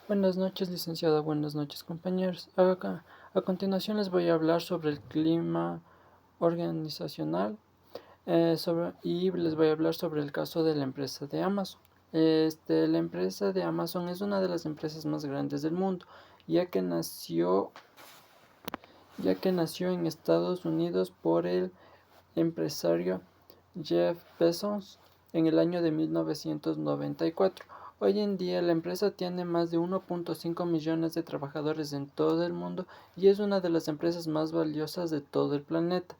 Buenas noches, licenciada. Buenas noches, compañeros. A continuación les voy a hablar sobre el clima organizacional y les voy a hablar sobre el caso de la empresa de Amazon. La empresa de Amazon es una de las empresas más grandes del mundo, ya que nació, ya que nació en Estados Unidos por el empresario Jeff Bezos en el año de 1994. Hoy en día la empresa tiene más de 1.5 millones de trabajadores en todo el mundo y es una de las empresas más valiosas de todo el planeta.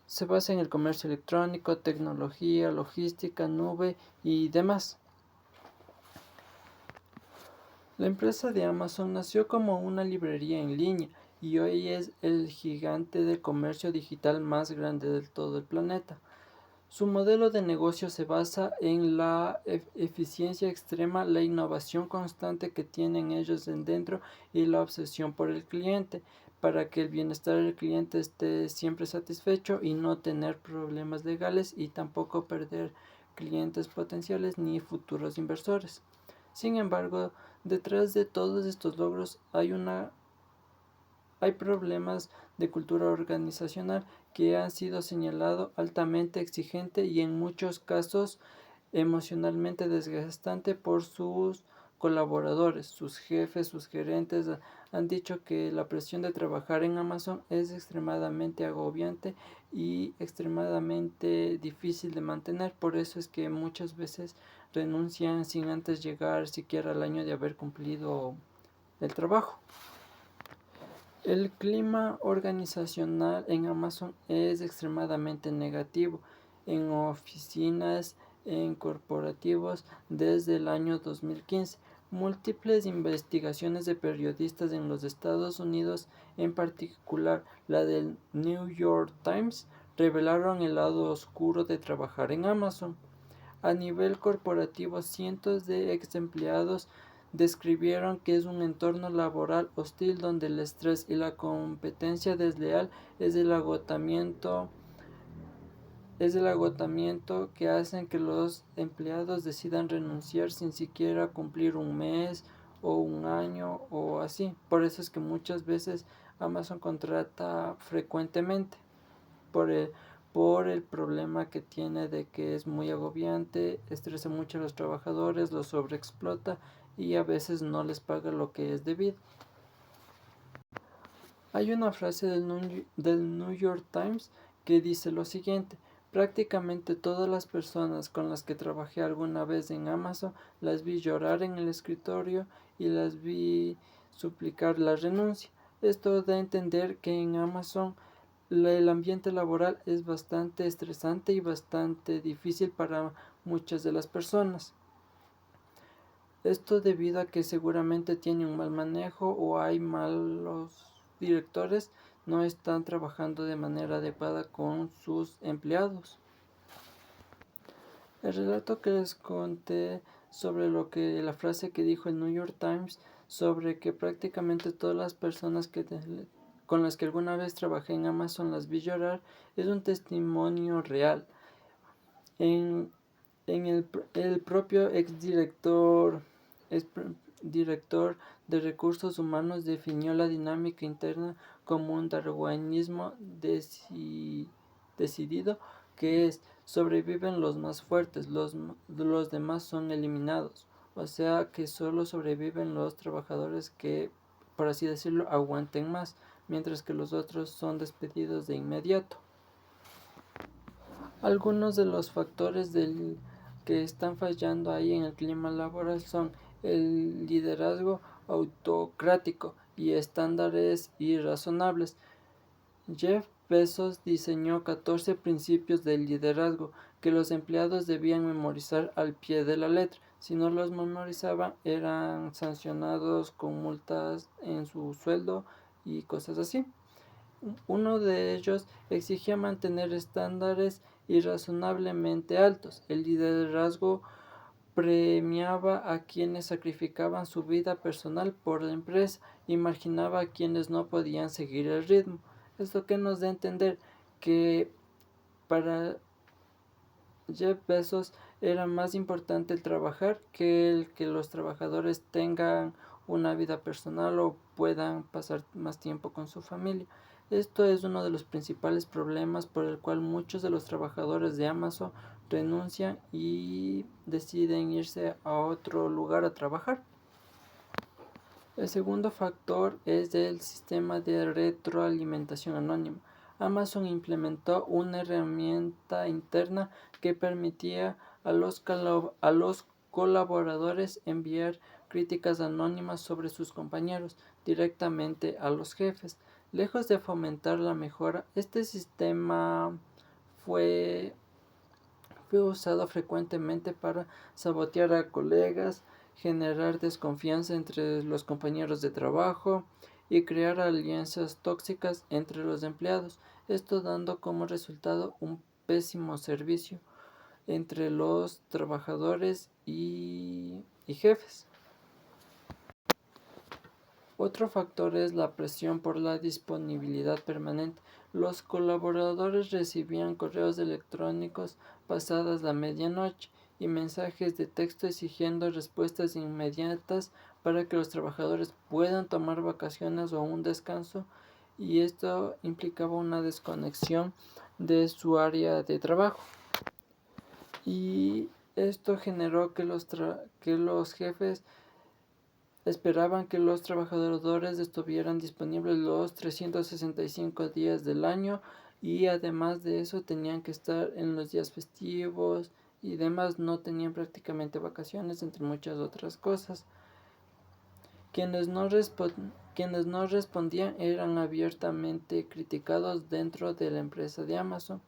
Se basa en el comercio electrónico, tecnología, logística, nube y demás. La empresa de Amazon nació como una librería en línea y hoy es el gigante de comercio digital más grande de todo el planeta. Su modelo de negocio se basa en la eficiencia extrema, la innovación constante que tienen ellos en dentro y la obsesión por el cliente, para que el bienestar del cliente esté siempre satisfecho y no tener problemas legales y tampoco perder clientes potenciales ni futuros inversores. Sin embargo, detrás de todos estos logros hay problemas de cultura organizacional que han sido señalado altamente exigente y en muchos casos emocionalmente desgastante por sus colaboradores, sus jefes, sus gerentes. Han dicho que la presión de trabajar en Amazon es extremadamente agobiante y extremadamente difícil de mantener. Por eso es que muchas veces renuncian sin antes llegar siquiera al año de haber cumplido el trabajo. El clima organizacional en Amazon es extremadamente negativo en oficinas, en corporativos desde el año 2015. Múltiples investigaciones de periodistas en los Estados Unidos, en particular la del New York Times, revelaron el lado oscuro de trabajar en Amazon. A nivel corporativo, cientos de ex empleados describieron que es un entorno laboral hostil donde el estrés y la competencia desleal es el agotamiento que hacen que los empleados decidan renunciar sin siquiera cumplir un mes o un año o así. Por eso es que muchas veces Amazon contrata frecuentemente por el, por el problema que tiene de que es muy agobiante, estresa mucho a los trabajadores, los sobreexplota y a veces no les paga lo que es debido. Hay una frase del New York Times que dice lo siguiente: prácticamente todas las personas con las que trabajé alguna vez en Amazon las vi llorar en el escritorio y las vi suplicar la renuncia. Esto da a entender que en Amazon el ambiente laboral es bastante estresante y bastante difícil para muchas de las personas. Esto debido a que seguramente tiene un mal manejo o hay malos directores, no están trabajando de manera adecuada con sus empleados. El relato que les conté sobre la frase que dijo el New York Times sobre que prácticamente todas las personas con las que alguna vez trabajé en Amazon las vi llorar es un testimonio real. En, el propio ex director de recursos humanos definió la dinámica interna como un darwinismo decidido, que es: sobreviven los más fuertes, los demás son eliminados. O sea que solo sobreviven los trabajadores que, por así decirlo, aguanten más, mientras que los otros son despedidos de inmediato. Algunos de los factores que están fallando ahí en el clima laboral son el liderazgo autocrático y estándares irrazonables. Jeff Bezos diseñó 14 principios del liderazgo que los empleados debían memorizar al pie de la letra. Si no los memorizaban, eran sancionados con multas en su sueldo y cosas así. Uno de ellos exigía mantener estándares irrazonablemente altos. El liderazgo premiaba a quienes sacrificaban su vida personal por la empresa y marginaba a quienes no podían seguir el ritmo. Esto que nos da a entender que para Jeff Bezos Era más importante el trabajar que el que los trabajadores tengan una vida personal o puedan pasar más tiempo con su familia. Esto es uno de los principales problemas por el cual muchos de los trabajadores de Amazon renuncian y deciden irse a otro lugar a trabajar. El segundo factor es el sistema de retroalimentación anónima. Amazon implementó una herramienta interna que permitía a los colaboradores enviar críticas anónimas sobre sus compañeros directamente a los jefes. Lejos de fomentar la mejora, este sistema fue, fue usado frecuentemente para sabotear a colegas, generar desconfianza entre los compañeros de trabajo y crear alianzas tóxicas entre los empleados, esto dando como resultado un pésimo servicio entre los trabajadores y jefes. Otro factor es la presión por la disponibilidad permanente. Los colaboradores recibían correos electrónicos pasadas la medianoche y mensajes de texto exigiendo respuestas inmediatas para que los trabajadores puedan tomar vacaciones o un descanso, y esto implicaba una desconexión de su área de trabajo. Y esto generó que los jefes esperaban que los trabajadores estuvieran disponibles los 365 días del año, y además de eso tenían que estar en los días festivos y demás, no tenían prácticamente vacaciones, entre muchas otras cosas. Quienes no respondían eran abiertamente criticados dentro de la empresa de Amazon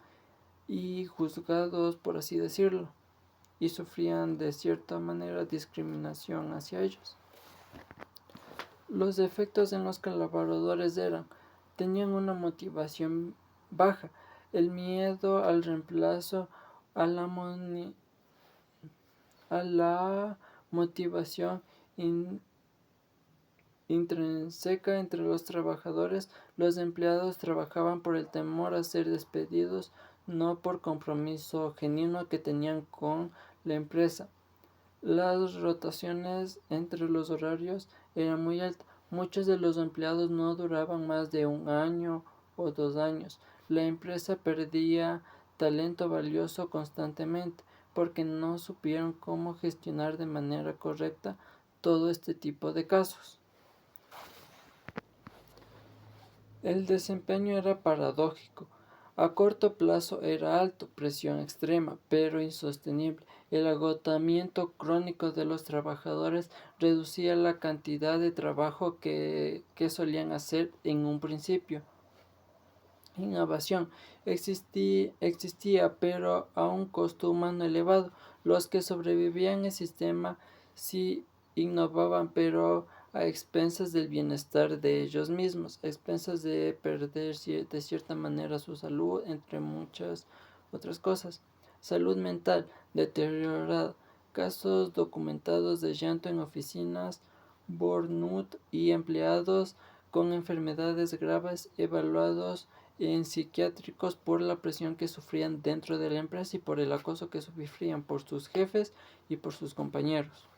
y juzgados, por así decirlo, y sufrían de cierta manera discriminación hacia ellos. Los efectos en los colaboradores tenían una motivación baja, el miedo al reemplazo, a la motivación intrínseca entre los trabajadores. Los empleados trabajaban por el temor a ser despedidos, no por compromiso genuino que tenían con la empresa. Las rotaciones entre los horarios eran muy altas. Muchos de los empleados no duraban más de un año o 2 años. La empresa perdía talento valioso constantemente porque no supieron cómo gestionar de manera correcta todo este tipo de casos. El desempeño era paradójico. A corto plazo era alto, presión extrema, pero insostenible. El agotamiento crónico de los trabajadores reducía la cantidad de trabajo que solían hacer en un principio. Innovación existía, pero a un costo humano elevado. Los que sobrevivían al sistema sí innovaban, pero a expensas del bienestar de ellos mismos, a expensas de perder de cierta manera su salud, entre muchas otras cosas. Salud mental deteriorada, casos documentados de llanto en oficinas, burnout y empleados con enfermedades graves evaluados en psiquiátricos por la presión que sufrían dentro de la empresa y por el acoso que sufrían por sus jefes y por sus compañeros.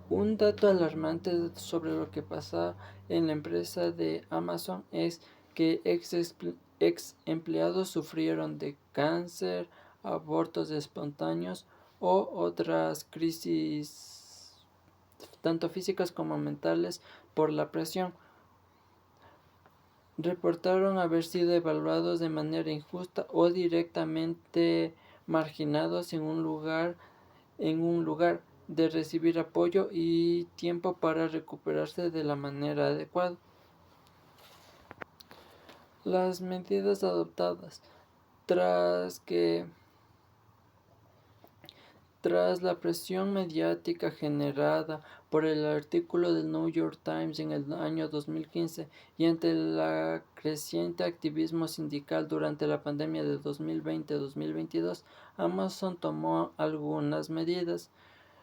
Un dato alarmante sobre lo que pasa en la empresa de Amazon es que ex empleados sufrieron de cáncer, abortos espontáneos o otras crisis tanto físicas como mentales por la presión. Reportaron haber sido evaluados de manera injusta o directamente marginados en un lugar de recibir apoyo y tiempo para recuperarse de la manera adecuada. Las medidas adoptadas tras la presión mediática generada por el artículo del New York Times en el año 2015 y ante el creciente activismo sindical durante la pandemia de 2020-2022, Amazon tomó algunas medidas.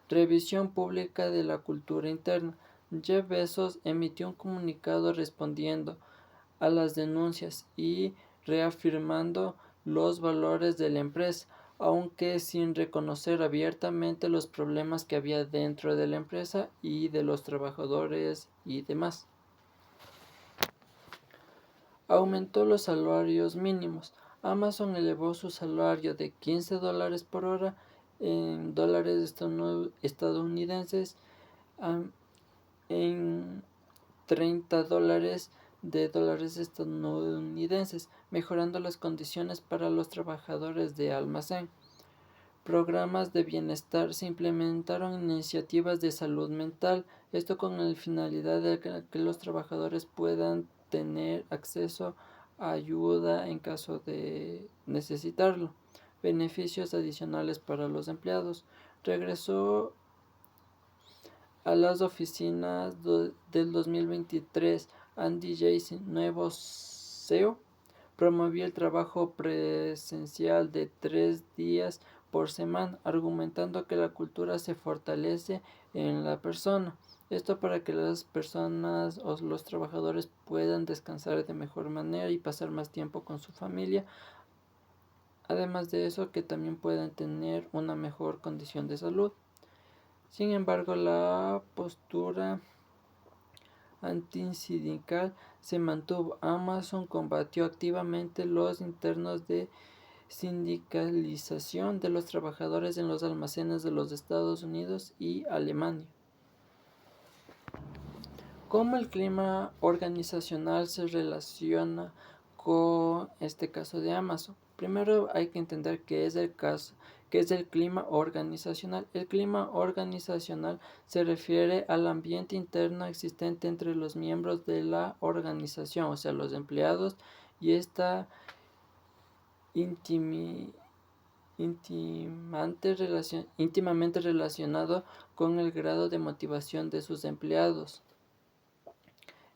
Revisión pública de la cultura interna. Jeff Bezos emitió un comunicado respondiendo a las denuncias y reafirmando los valores de la empresa. aunque sin reconocer abiertamente los problemas que había dentro de la empresa y de los trabajadores y demás. Aumentó los salarios mínimos. Amazon elevó su salario de $15 por hora en dólares estadounidenses en $30 de dólares estadounidenses, mejorando las condiciones para los trabajadores de almacén. Programas de bienestar. Se implementaron iniciativas de salud mental, esto con la finalidad de que los trabajadores puedan tener acceso a ayuda en caso de necesitarlo. Beneficios adicionales para los empleados. Regresó a las oficinas del 2023. Andy Jassy, nuevo CEO, promovió el trabajo presencial de 3 días por semana, argumentando que la cultura se fortalece en la persona. Esto para que las personas o los trabajadores puedan descansar de mejor manera y pasar más tiempo con su familia. Además de eso, que también puedan tener una mejor condición de salud. Sin embargo, la postura antisindical se mantuvo. Amazon combatió activamente los intentos de sindicalización de los trabajadores en los almacenes de los Estados Unidos y Alemania. ¿Cómo el clima organizacional se relaciona con este caso de Amazon? Primero hay que entender qué es el clima organizacional. El clima organizacional se refiere al ambiente interno existente entre los miembros de la organización, o sea, los empleados, y está íntimamente relacionado con el grado de motivación de sus empleados.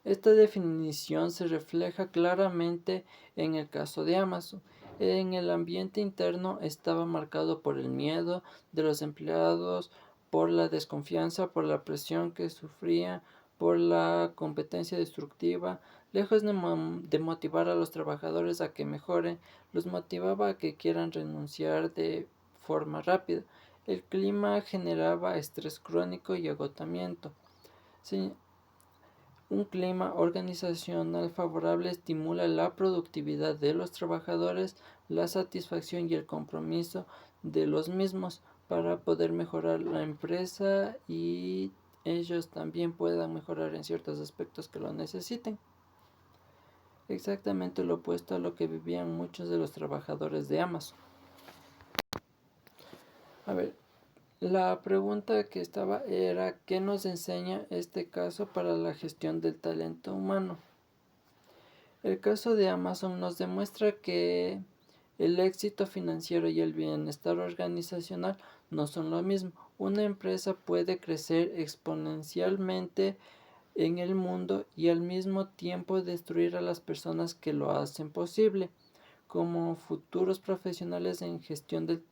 Esta definición se refleja claramente en el caso de Amazon. En el ambiente interno estaba marcado por el miedo de los empleados, por la desconfianza, por la presión que sufrían, por la competencia destructiva. Lejos de motivar a los trabajadores a que mejoren, los motivaba a que quieran renunciar de forma rápida. El clima generaba estrés crónico y agotamiento. Un clima organizacional favorable estimula la productividad de los trabajadores, la satisfacción y el compromiso de los mismos para poder mejorar la empresa y ellos también puedan mejorar en ciertos aspectos que lo necesiten. Exactamente lo opuesto a lo que vivían muchos de los trabajadores de Amazon. La pregunta que estaba era ¿qué nos enseña este caso para la gestión del talento humano? El caso de Amazon nos demuestra que el éxito financiero y el bienestar organizacional no son lo mismo. Una empresa puede crecer exponencialmente en el mundo y al mismo tiempo destruir a las personas que lo hacen posible. Como futuros profesionales en gestión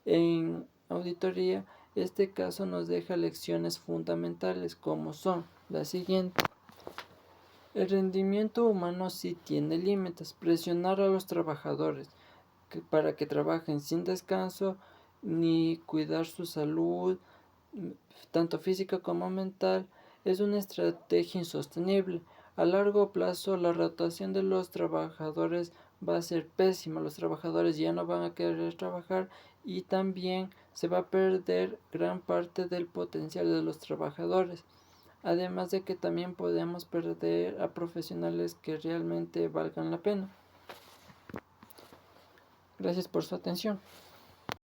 en auditoría, este caso nos deja lecciones fundamentales como son las siguientes. El rendimiento humano sí tiene límites. Presionar a los trabajadores para que trabajen sin descanso ni cuidar su salud, tanto física como mental, es una estrategia insostenible. A largo plazo, la rotación de los trabajadores va a ser pésima. Los trabajadores ya no van a querer trabajar y también se va a perder gran parte del potencial de los trabajadores. Además de que también podemos perder a profesionales que realmente valgan la pena. Gracias por su atención.